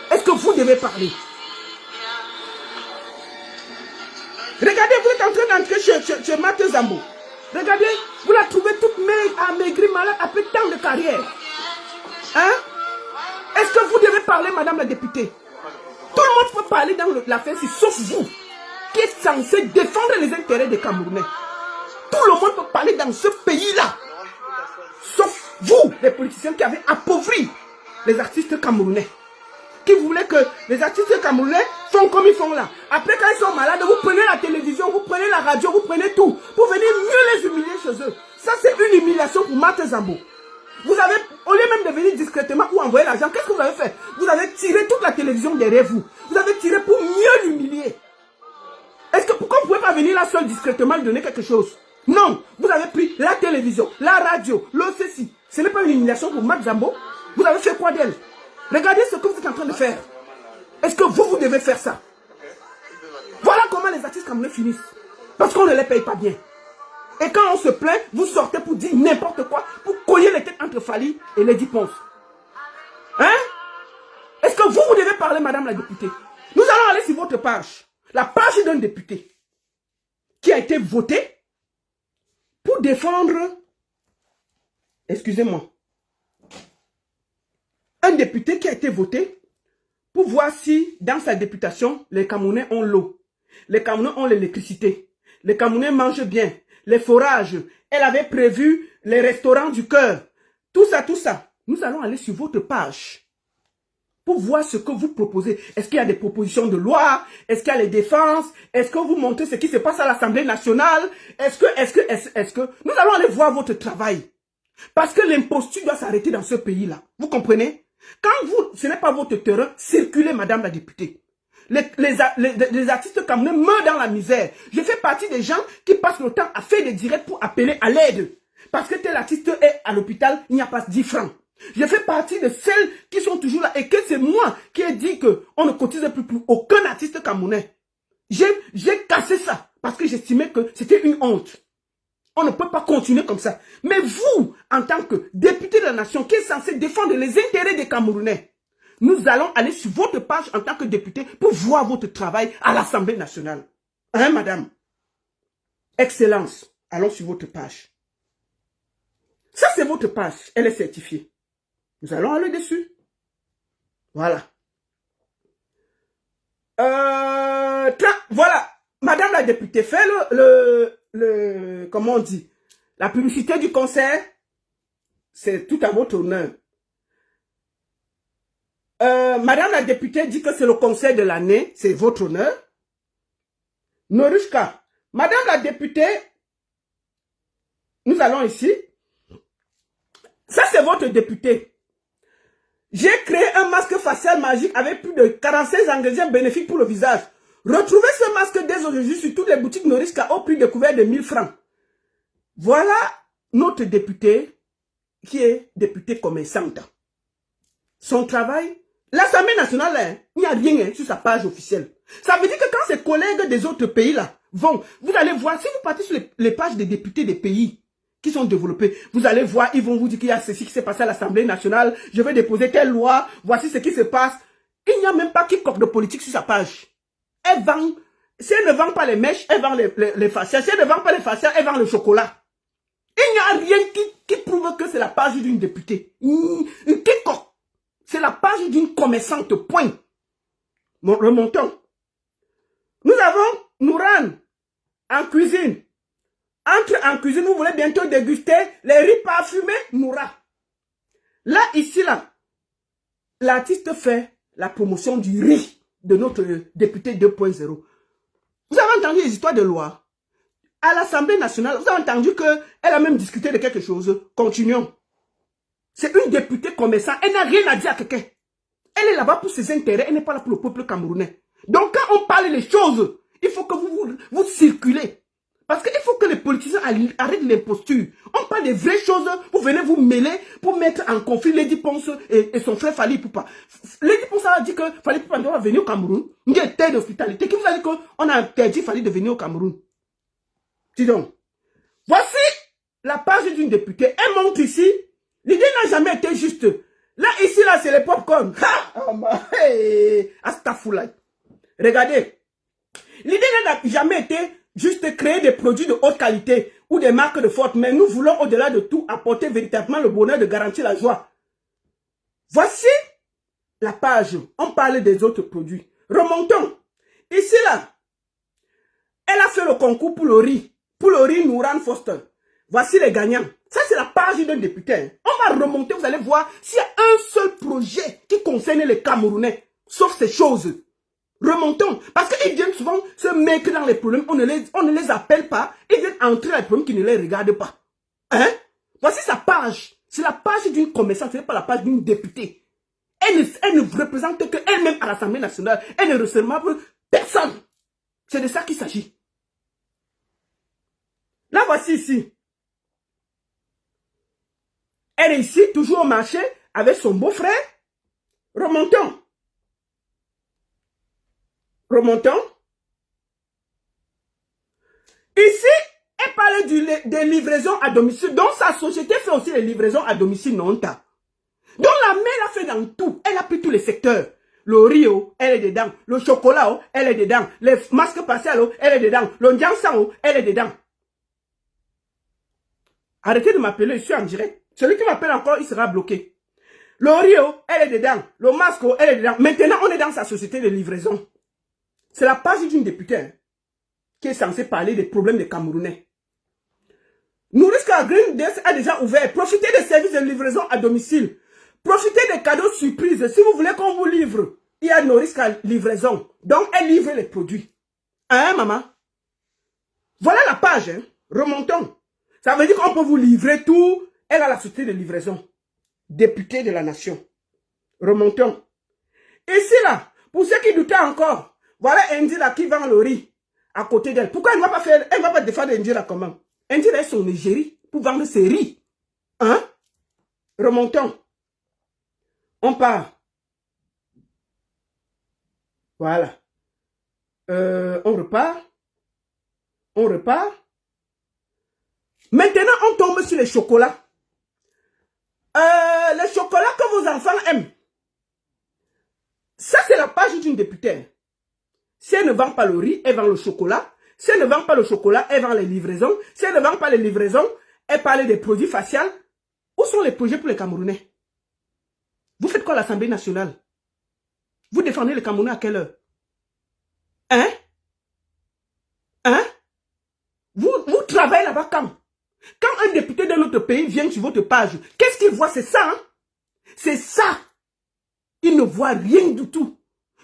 Est-ce que vous devez parler? Regardez, vous êtes en train d'entrer chez Marthe Zambo. Regardez, vous la trouvez toute amaigrie, malade, après tant de carrière. Hein? Est-ce que vous devez parler, madame la députée? Tout le monde peut parler dans l'affaire, sauf vous, qui est censé défendre les intérêts des Camerounais. Tout le monde peut parler dans ce pays-là. Sauf vous, les politiciens qui avez appauvri les artistes camerounais. Qui voulaient que les artistes camerounais font comme ils font là. Après, quand ils sont malades, vous prenez la télévision, vous prenez la radio, vous prenez tout. Pour venir mieux les humilier chez eux. Ça, c'est une humiliation pour Marthe Zambo. Vous avez, au lieu même de venir discrètement ou envoyer l'argent, qu'est-ce que vous avez fait? Vous avez tiré toute la télévision derrière vous. Vous avez tiré pour mieux l'humilier. Pourquoi vous ne pouvez pas venir là seul discrètement lui donner quelque chose? Non, vous avez pris la télévision, la radio, le ceci. Ce n'est pas une humiliation pour Marthe Zambo. Vous avez fait quoi d'elle? Regardez ce que vous êtes en train de faire. Est-ce que vous devez faire ça? Voilà comment les artistes camerounais finissent. Parce qu'on ne les paye pas bien. Et quand on se plaint, vous sortez pour dire n'importe quoi, pour cogner les têtes entre Fally et Lady Ponce. Hein? Est-ce que vous devez parler, madame la députée? Nous allons aller sur votre page. La page d'un député qui a été voté pour défendre, excusez-moi, un député qui a été voté pour voir si dans sa députation, les Camerounais ont l'eau, les Camerounais ont l'électricité, les Camerounais mangent bien, les forages, elle avait prévu les restaurants du cœur, tout ça, nous allons aller sur votre page pour voir ce que vous proposez. Est-ce qu'il y a des propositions de loi? Est-ce qu'il y a les défenses? Est-ce que vous montrez ce qui se passe à l'Assemblée nationale? Est-ce que... Nous allons aller voir votre travail. Parce que l'imposture doit s'arrêter dans ce pays-là. Vous comprenez? Quand ce n'est pas votre terrain, circulez, madame la députée. Les artistes camerounais meurent dans la misère. Je fais partie des gens qui passent le temps à faire des directs pour appeler à l'aide. Parce que tel artiste est à l'hôpital, il n'y a pas 10 francs. Je fais partie de celles qui sont toujours là et que c'est moi qui ai dit qu'on ne cotise plus pour aucun artiste camerounais. J'ai cassé ça parce que j'estimais que c'était une honte. On ne peut pas continuer comme ça. Mais vous, en tant que député de la nation qui est censé défendre les intérêts des Camerounais, nous allons aller sur votre page en tant que député pour voir votre travail à l'Assemblée nationale. Hein, madame? Excellence. Allons sur votre page. Ça, c'est votre page. Elle est certifiée. Nous allons aller dessus. Voilà. Voilà. Madame la députée, fait comment on dit? La publicité du concert. C'est tout à votre honneur. Madame la députée dit que c'est le concert de l'année. C'est votre honneur. Norushka. Madame la députée, nous allons ici. Ça, c'est votre député. J'ai créé un masque facial magique avec plus de 46 ingrédients bénéfiques pour le visage. Retrouvez ce masque dès aujourd'hui sur toutes les boutiques Norisca au prix découvert de 1000 francs. Voilà notre député qui est député commerçante. Son travail, l'Assemblée nationale, hein, il n'y a rien sur sa page officielle. Ça veut dire que quand ses collègues des autres pays là vont, vous allez voir, si vous partez sur les pages des députés des pays qui sont développés, vous allez voir, ils vont vous dire qu'il y a ceci qui s'est passé à l'Assemblée nationale, je vais déposer telle loi, voici ce qui se passe. Il n'y a même pas quiconque de politique sur sa page. Elle vend, si elle ne vend pas les mèches, elle vend les faciales. Si elle ne vend pas les faciales, elle vend le chocolat. Il n'y a rien qui prouve que c'est la page d'une députée. Quiconque. C'est la page d'une commerçante, point. Bon, remontons. Nous avons Nouran en cuisine. Entre en cuisine, vous voulez bientôt déguster les riz parfumés, Noura. Là, ici, là, l'artiste fait la promotion du riz de notre député 2.0. Vous avez entendu les histoires de loi? À l'Assemblée nationale, vous avez entendu qu'elle a même discuté de quelque chose. Continuons. C'est une députée commerçante. Elle n'a rien à dire à quelqu'un. Elle est là-bas pour ses intérêts. Elle n'est pas là pour le peuple camerounais. Donc, quand on parle des choses, il faut que vous circulez. Parce qu'il faut que les politiciens arrêtent l'imposture. On parle des vraies choses, vous venez vous mêler pour mettre en conflit Lady Ponce et son frère Fally Ipupa. Lady Ponce a dit que Fally Ipupa doit venir au Cameroun. Il y a une terre d'hospitalité. Qui vous a dit qu'on a interdit Fally de venir au Cameroun? Dis donc. Voici la page d'une députée. Elle montre ici. L'idée n'a jamais été juste. Là, ici, là, c'est les popcorn. Astafoulay. Regardez. L'idée n'a jamais été juste créer des produits de haute qualité ou des marques de forte, mais nous voulons au-delà de tout apporter véritablement le bonheur de garantir la joie. Voici la page. On parle des autres produits. Remontons. Ici là, elle a fait le concours pour le riz. Pour le riz Nouran Foster. Voici les gagnants. Ça c'est la page d'un député. On va remonter, vous allez voir s'il y a un seul projet qui concerne les Camerounais. Sauf ces choses. Remontons. Parce qu'ils viennent souvent se mettre dans les problèmes. On ne les appelle pas. Ils viennent entrer dans les problèmes qui ne les regardent pas. Hein? Voici sa page. C'est la page d'une commerçante. Ce n'est pas la page d'une députée. Elle ne représente qu'elle-même à l'Assemblée nationale. Elle ne reçoit personne. C'est de ça qu'il s'agit. Là, voici ici. Elle est ici, toujours au marché, avec son beau-frère. Remontons. Remontons. Ici, elle parle des livraisons à domicile. Donc, sa société fait aussi les livraisons à domicile non ta. Donc, la mère l'a fait dans tout. Elle a pris tous les secteurs. Le riz, elle est dedans. Le chocolat, elle est dedans. Les masques faciales, elle est dedans. Le ndiansan, elle est dedans. Arrêtez de m'appeler, je suis en direct. Celui qui m'appelle encore, il sera bloqué. Le riz, elle est dedans. Le masque, elle est dedans. Maintenant, on est dans sa société de livraison. C'est la page d'une députée qui est censée parler des problèmes des Camerounais. Nouriska Green Desk a déjà ouvert. Profitez des services de livraison à domicile. Profitez des cadeaux surprises. Si vous voulez qu'on vous livre, il y a nos risques à livraison. Donc, elle livre les produits. Hein, maman? Voilà la page. Hein? Remontons. Ça veut dire qu'on peut vous livrer tout. Elle a la société de livraison. Député de la nation. Remontons. Ici, là, pour ceux qui doutaient encore, voilà Andy là qui vend le riz à côté d'elle. Pourquoi elle ne va pas faire, elle ne va pas défendre Andy là comment? Andy là est son Nigérie pour vendre ses riz. Hein? Remontons. On part. Voilà. On repart. On repart. Maintenant, on tombe sur les chocolats. Les chocolats que vos enfants aiment. Ça, c'est la page d'une députée. Si elle ne vend pas le riz, elle vend le chocolat. Si elle ne vend pas le chocolat, elle vend les livraisons. Si elle ne vend pas les livraisons, elle parle des produits faciaux. Où sont les projets pour les Camerounais? Vous faites quoi à l'Assemblée nationale? Vous défendez les Camerounais à quelle heure? Hein? Hein? Vous travaillez là-bas quand? Quand un député d'un autre pays vient sur votre page, qu'est-ce qu'il voit? C'est ça, hein? C'est ça. Il ne voit rien du tout.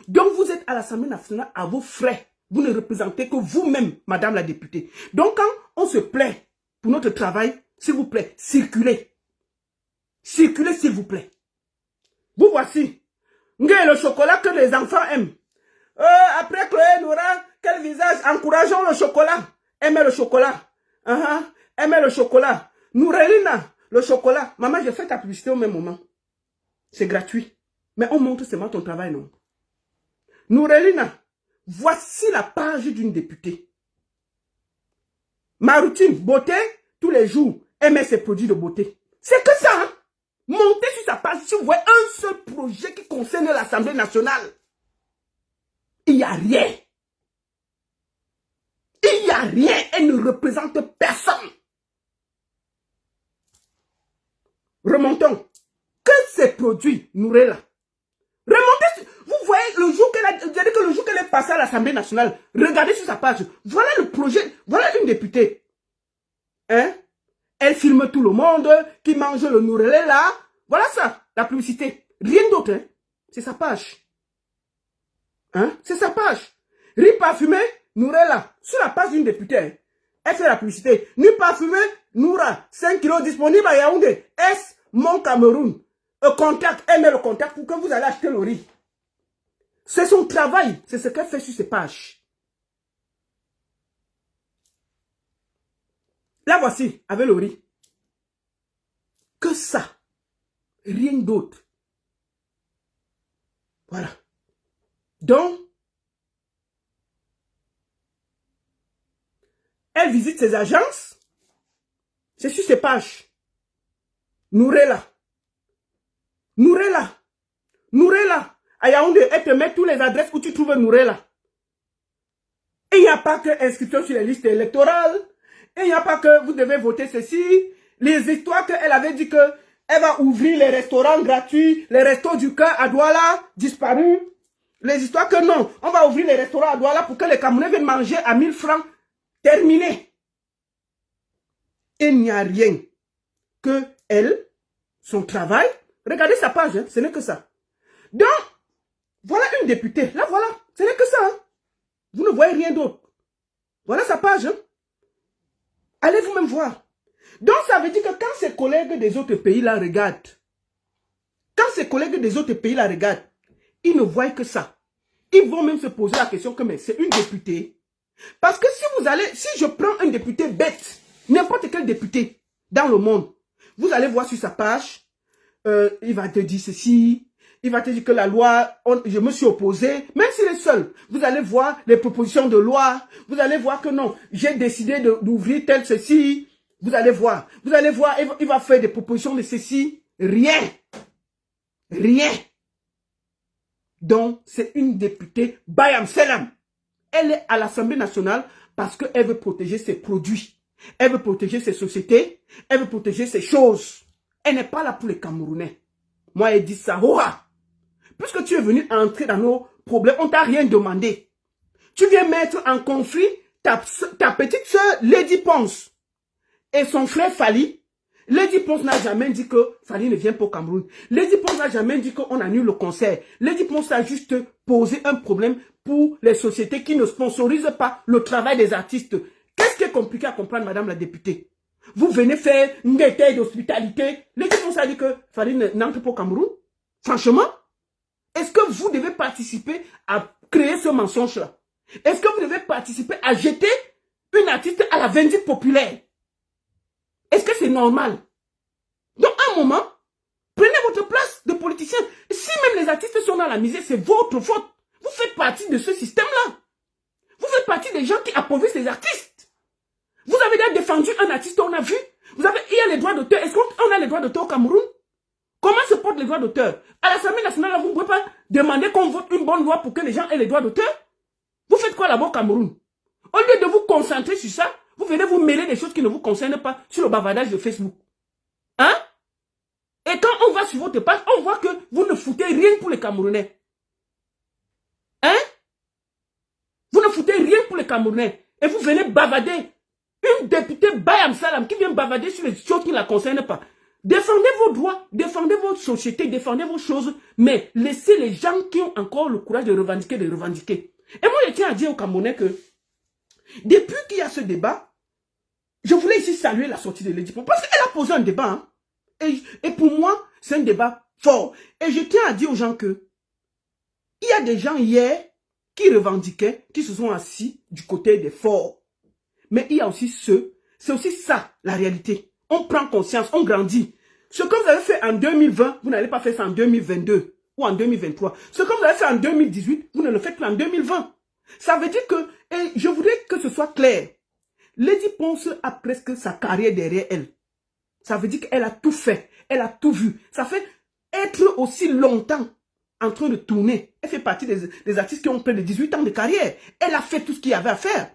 Donc vous êtes à l'Assemblée nationale à vos frais. Vous ne représentez que vous-même, madame la députée. Donc quand on se plaît pour notre travail, s'il vous plaît, circulez. Circulez, s'il vous plaît. Vous voici. Le chocolat que les enfants aiment. Après Chloé Nora, quel visage? Encourageons le chocolat. Aimez le chocolat. Aimez le chocolat. Nourelina, le chocolat. Maman, j'ai fait ta publicité au même moment. C'est gratuit. Mais on montre seulement ton travail, non? Nourelina, voici la page d'une députée. Ma routine, beauté, tous les jours, aimer ses produits de beauté. C'est que ça, hein? Montez sur sa page si vous voyez un seul projet qui concerne l'Assemblée nationale. Il n'y a rien. Il n'y a rien. Elle ne représente personne. Remontons. Que ces produits, Nourella. Remontez. Vous voyez le jour qu'elle est passée à l'Assemblée nationale. Regardez sur sa page. Voilà le projet. Voilà une députée. Hein? Elle filme tout le monde qui mange le Nourella là. Voilà ça, la publicité. Rien d'autre. Hein? C'est sa page. Hein? C'est sa page. Riz parfumé, Nourella. Sur la page d'une députée. Hein? Elle fait la publicité. Riz parfumé, Noura. 5 kilos disponible à Yaoundé. S, Mon Cameroun. Contact. Elle met le contact pour que vous allez acheter le riz. C'est son travail. C'est ce qu'elle fait sur ses pages. Là voici, avec le riz. Que ça. Rien d'autre. Voilà. Donc, elle visite ses agences. C'est sur ses pages. Nourella. Nourella. Nourella. À Yaoundé, elle te met toutes les adresses où tu trouves Nourella. Et il n'y a pas que inscription sur les listes électorales. Et il n'y a pas que vous devez voter ceci. Les histoires qu'elle avait dit que elle va ouvrir les restaurants gratuits, les restos du cœur à Douala, disparus. Les histoires que non, on va ouvrir les restaurants à Douala pour que les Camerounais viennent manger à 1000 francs. Terminé. Il n'y a rien que elle, son travail. Regardez sa page, hein, ce n'est que ça. Donc, voilà une députée. Là, voilà, ce n'est que ça. Hein. Vous ne voyez rien d'autre. Voilà sa page. Hein. Allez vous-même voir. Donc, ça veut dire que quand ses collègues des autres pays la regardent, ils ne voient que ça. Ils vont même se poser la question que mais c'est une députée. Parce que si je prends un député bête, n'importe quel député dans le monde, vous allez voir sur sa page, il va te dire ceci, il va te dire que la loi, je me suis opposé, même s'il est seul. Vous allez voir les propositions de loi, vous allez voir que non, j'ai décidé d'ouvrir tel ceci. Vous allez voir, il va faire des propositions de ceci. Rien. Rien. Donc, c'est une députée Bayam Selam. Elle est à l'Assemblée nationale parce qu'elle veut protéger ses produits. Elle veut protéger ses sociétés. Elle veut protéger ses choses. Elle n'est pas là pour les Camerounais. Moi, elle dit ça. Hora. Puisque tu es venu entrer dans nos problèmes, on ne t'a rien demandé. Tu viens mettre en conflit ta petite soeur Lady Ponce et son frère Fali. Lady Ponce n'a jamais dit que Fally ne vient pas au Cameroun. Lady Ponce n'a jamais dit qu'on annule le concert. Lady Ponce a juste posé un problème pour les sociétés qui ne sponsorisent pas le travail des artistes. Qu'est-ce qui est compliqué à comprendre, madame la députée? Vous venez faire une gaieté d'hospitalité. Lady Ponce a dit que Fally n'entre pas au Cameroun. Franchement, est-ce que vous devez participer à créer ce mensonge-là? Est-ce que vous devez participer à jeter une artiste à la vindicte populaire? Est-ce que c'est normal? Donc, à un moment, prenez votre place de politicien. Si même les artistes sont dans la misère, c'est votre faute. Vous faites partie de ce système-là. Vous faites partie des gens qui appauvrissent les artistes. Vous avez déjà défendu un artiste, on a vu. Il y a les droits d'auteur. Est-ce qu'on a les droits d'auteur au Cameroun? Comment se portent les droits d'auteur? À l'Assemblée nationale, vous ne pouvez pas demander qu'on vote une bonne loi pour que les gens aient les droits d'auteur? Vous faites quoi là-bas au Cameroun? Au lieu de vous concentrer sur ça, vous venez vous mêler des choses qui ne vous concernent pas sur le bavardage de Facebook. Hein? Et quand on va sur votre page, on voit que vous ne foutez rien pour les Camerounais. Hein? Vous ne foutez rien pour les Camerounais. Et vous venez bavarder. Une députée Bayam Salam qui vient bavarder sur les choses qui ne la concernent pas. Défendez vos droits, défendez votre société, défendez vos choses, mais laissez les gens qui ont encore le courage de revendiquer, de revendiquer. Et moi, je tiens à dire aux Camerounais que depuis qu'il y a ce débat, je voulais ici saluer la sortie de Lady Ponce parce qu'elle a posé un débat. Hein. Et pour moi, c'est un débat fort. Et je tiens à dire aux gens que il y a des gens hier qui revendiquaient, qui se sont assis du côté des forts. Mais il y a aussi ceux, c'est aussi ça la réalité. On prend conscience, on grandit. Ce que vous avez fait en 2020, vous n'allez pas faire ça en 2022 ou en 2023. Ce que vous avez fait en 2018, vous ne le faites plus en 2020. Ça veut dire que, et je voudrais que ce soit clair, Lady Ponce a presque sa carrière derrière elle. Ça veut dire qu'elle a tout fait, elle a tout vu. Ça fait être aussi longtemps en train de tourner. Elle fait partie des artistes qui ont près de 18 ans de carrière. Elle a fait tout ce qu'il y avait à faire.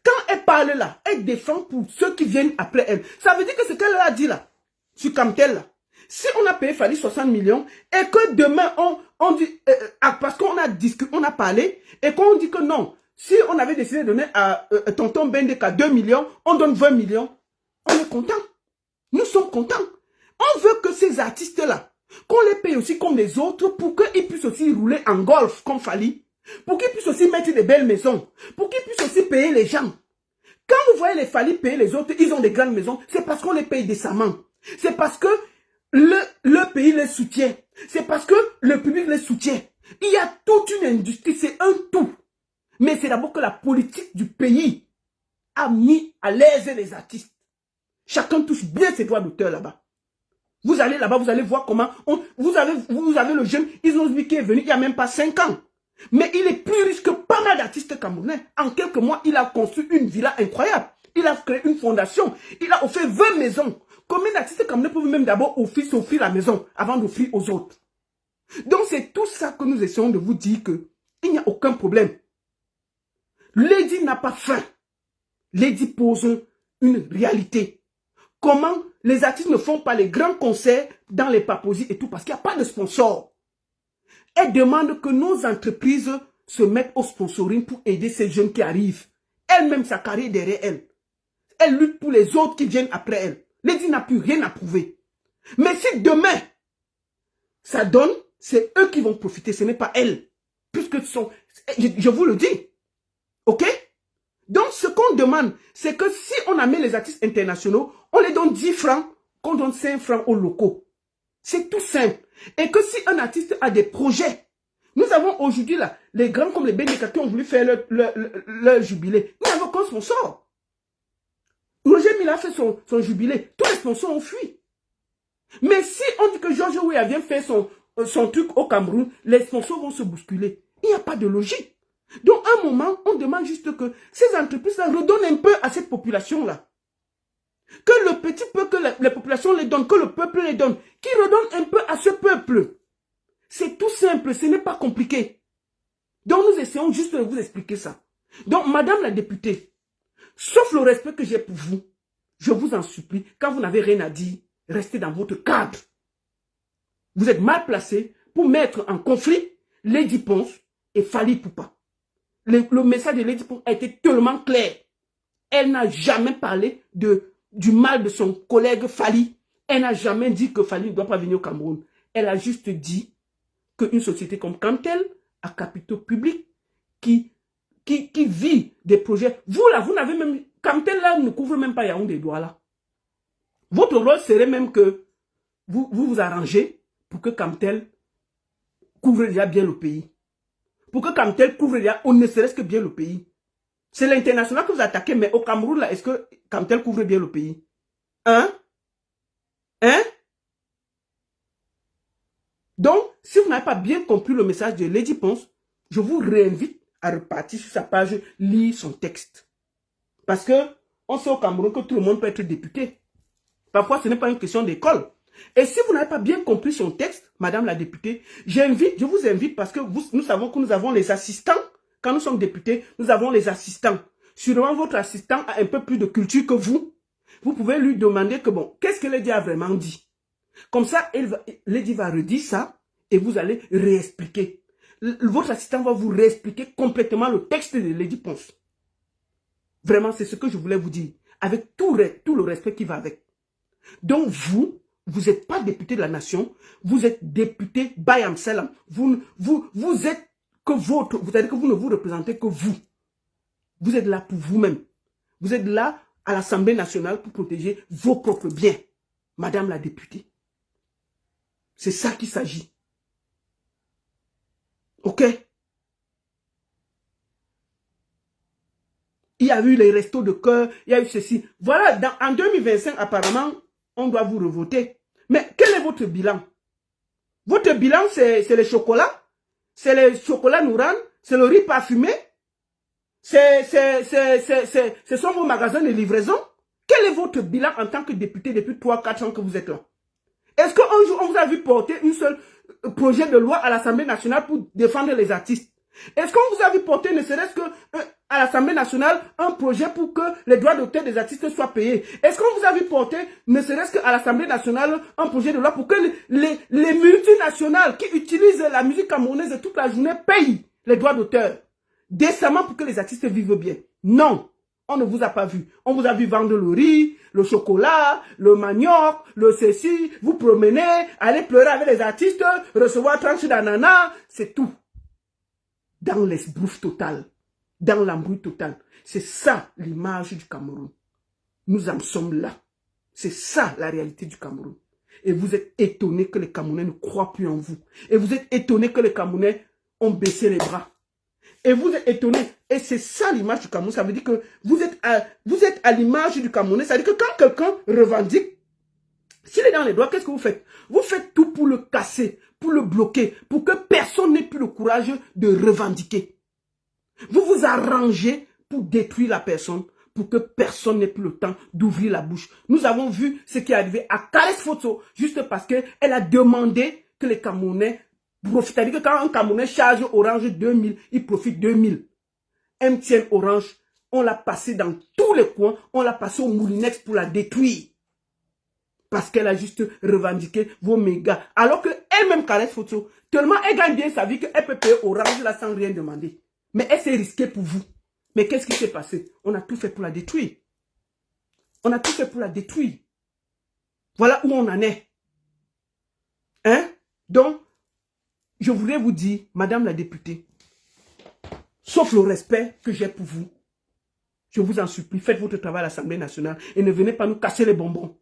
Quand elle parle là, elle défend pour ceux qui viennent après elle. Ça veut dire que ce qu'elle a dit là, sur Camtel là, si on a payé Fally 60 millions et que demain on dit, parce qu'on a discuté, on a parlé et qu'on dit que non, si on avait décidé de donner à tonton Bendeka 2 millions, on donne 20 millions, on est content. Nous sommes contents. On veut que ces artistes là, qu'on les paye aussi comme les autres pour qu'ils puissent aussi rouler en golf comme Fally. Pour qu'ils puissent aussi mettre des belles maisons. Pour qu'ils puissent aussi payer les gens. Quand vous voyez les Fally payer les autres, ils ont des grandes maisons. C'est parce qu'on les paye décemment. C'est parce que le pays les soutient. C'est parce que le public les soutient. Il y a toute une industrie, c'est un tout. Mais c'est d'abord que la politique du pays a mis à l'aise les artistes. Chacun touche bien ses droits d'auteur là-bas. Vous allez là-bas, vous allez voir comment... Vous avez le jeune Isnosbi qui est venu il n'y a même pas 5 ans. Mais il est plus riche que pas mal d'artistes camerounais. En quelques mois, il a construit une villa incroyable. Il a créé une fondation. Il a offert 20 maisons. Combien d'artistes camerounais peuvent même d'abord s'offrir la maison avant d'offrir aux autres? Donc c'est tout ça que nous essayons de vous dire que il n'y a aucun problème. Lady n'a pas faim. Lady pose une réalité. Comment les artistes ne font pas les grands concerts dans les paposies et tout parce qu'il n'y a pas de sponsor. Elle demande que nos entreprises se mettent au sponsoring pour aider ces jeunes qui arrivent. Elle-même, sa carrière derrière elle. Elle lutte pour les autres qui viennent après elle. Lady n'a plus rien à prouver. Mais si demain, ça donne, c'est eux qui vont profiter, ce n'est pas elle. Puisque je vous le dis. Ok? Donc, ce qu'on demande, c'est que si on amène les artistes internationaux, on les donne 10 francs, qu'on donne 5 francs aux locaux. C'est tout simple. Et que si un artiste a des projets, nous avons aujourd'hui là, les grands comme les Bendeka qui ont voulu faire leur jubilé. Nous n'avons qu'un sponsor. Roger Mila a fait son jubilé. Tous les sponsors ont fui. Mais si on dit que George Weah vient faire son truc au Cameroun, les sponsors vont se bousculer. Il n'y a pas de logique. Donc, à un moment, on demande juste que ces entreprises-là redonnent un peu à cette population-là. Que le petit peu que la population les donne, que le peuple les donne, qui redonne un peu à ce peuple. C'est tout simple, ce n'est pas compliqué. Donc, nous essayons juste de vous expliquer ça. Donc, madame la députée, sauf le respect que j'ai pour vous, je vous en supplie, quand vous n'avez rien à dire, restez dans votre cadre. Vous êtes mal placé pour mettre en conflit Lady Ponce et Fally Ipupa. Le message de Lady Ponce a été tellement clair. Elle n'a jamais parlé de du mal de son collègue Fali. Elle n'a jamais dit que Fali ne doit pas venir au Cameroun. Elle a juste dit qu'une société comme Camtel, à capitaux publics, qui vit des projets. Vous là, vous n'avez même... Camtel là ne couvre même pas Yaoundé Douala. Votre rôle serait même que vous arrangez pour que Camtel couvre déjà bien le pays. Pour que Camtel couvre déjà, on ne serait-ce que bien le pays. C'est l'international que vous attaquez, mais au Cameroun là, est-ce que Camtel couvre bien le pays? Hein? Hein? Donc, si vous n'avez pas bien compris le message de Lady Ponce, je vous réinvite à repartir sur sa page, lire son texte. Parce que on sait au Cameroun que tout le monde peut être député. Parfois, ce n'est pas une question d'école. Et si vous n'avez pas bien compris son texte, Madame la députée, je vous invite parce que nous savons que nous avons les assistants. Quand nous sommes députés, nous avons les assistants. Sûrement, votre assistant a un peu plus de culture que vous. Vous pouvez lui demander que bon, qu'est-ce que Lady a vraiment dit? Comme ça, Lady va redire ça et vous allez réexpliquer. Votre assistant va vous réexpliquer complètement le texte de Lady Ponce. Vraiment, c'est ce que je voulais vous dire. Avec tout le respect qui va avec. Donc vous n'êtes pas député de la nation. Vous êtes député Bayam Salam. Vous êtes que votre... Vous savez que vous ne vous représentez que vous. Vous êtes là pour vous-même. Vous êtes là à l'Assemblée nationale pour protéger vos propres biens. Madame la députée. C'est ça qu'il s'agit. Ok? Il y a eu les restos de cœur, il y a eu ceci. Voilà, en 2025, apparemment, on doit vous revoter. Mais quel est votre bilan? Votre bilan, c'est les chocolats? C'est les chocolats Nouran? C'est le riz parfumé? Ce sont vos magasins de livraison? Quel est votre bilan en tant que député depuis 3-4 ans que vous êtes là? Est-ce qu'un jour, on vous a vu porter un seul projet de loi à l'Assemblée nationale pour défendre les artistes? Est-ce qu'on vous a vu porter, ne serait-ce que à l'Assemblée nationale, un projet pour que les droits d'auteur des artistes soient payés? Est-ce qu'on vous a vu porter, ne serait-ce qu'à l'Assemblée nationale, un projet de loi pour que les multinationales qui utilisent la musique camerounaise toute la journée payent les droits d'auteur décemment pour que les artistes vivent bien? Non, on ne vous a pas vu. On vous a vu vendre le riz, le chocolat, le manioc, le ceci, vous promener, aller pleurer avec les artistes, recevoir tranche d'ananas, c'est tout. Dans l'esbrouf total, dans l'embrouille totale. C'est ça l'image du Cameroun. Nous en sommes là. C'est ça la réalité du Cameroun. Et vous êtes étonnés que les Camerounais ne croient plus en vous. Et vous êtes étonnés que les Camerounais ont baissé les bras. Et vous êtes étonnés. Et c'est ça l'image du Cameroun. Ça veut dire que vous êtes à l'image du Camerounais. Ça veut dire que quand quelqu'un revendique, s'il est dans les droits, qu'est-ce que vous faites? Vous faites tout pour le casser, pour le bloquer, pour que personne n'ait plus le courage de revendiquer. Vous vous arrangez pour détruire la personne, pour que personne n'ait plus le temps d'ouvrir la bouche. Nous avons vu ce qui est arrivé à Kales Photo, juste parce qu'elle a demandé que les Camerounais profitent. C'est-à-dire que quand un Camerounais charge Orange 2000, il profite 2000. MTN Orange, on l'a passé dans tous les coins, on l'a passé au Moulinex pour la détruire. Parce qu'elle a juste revendiqué vos mégas. Alors qu'elle-même, Kales Photo, tellement elle gagne bien sa vie qu'elle peut payer Orange là sans rien demander. Mais elle s'est risquée pour vous. Mais qu'est-ce qui s'est passé? On a tout fait pour la détruire. On a tout fait pour la détruire. Voilà où on en est. Hein? Donc, je voudrais vous dire, Madame la députée, sauf le respect que j'ai pour vous, je vous en supplie, faites votre travail à l'Assemblée nationale et ne venez pas nous casser les bonbons.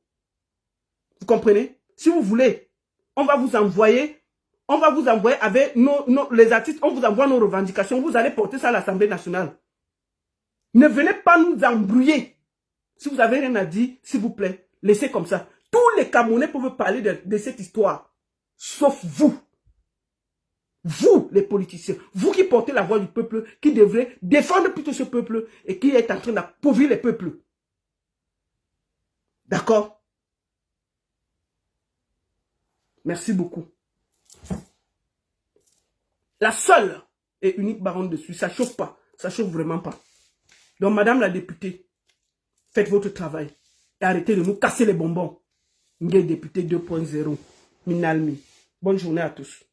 Vous comprenez? Si vous voulez, on va vous envoyer avec les artistes, on vous envoie nos revendications, vous allez porter ça à l'Assemblée nationale. Ne venez pas nous embrouiller. Si vous n'avez rien à dire, s'il vous plaît, laissez comme ça. Tous les Camerounais peuvent parler de cette histoire, sauf vous. Vous, les politiciens, vous qui portez la voix du peuple, qui devrez défendre plutôt ce peuple et qui est en train d'appauvrir les peuples. D'accord? Merci beaucoup. La seule et unique baronne dessus, ça chauffe pas. Ça chauffe vraiment pas. Donc, Madame la députée, faites votre travail. Et arrêtez de nous casser les bonbons. Ngé député 2.0. Minalmi. Bonne journée à tous.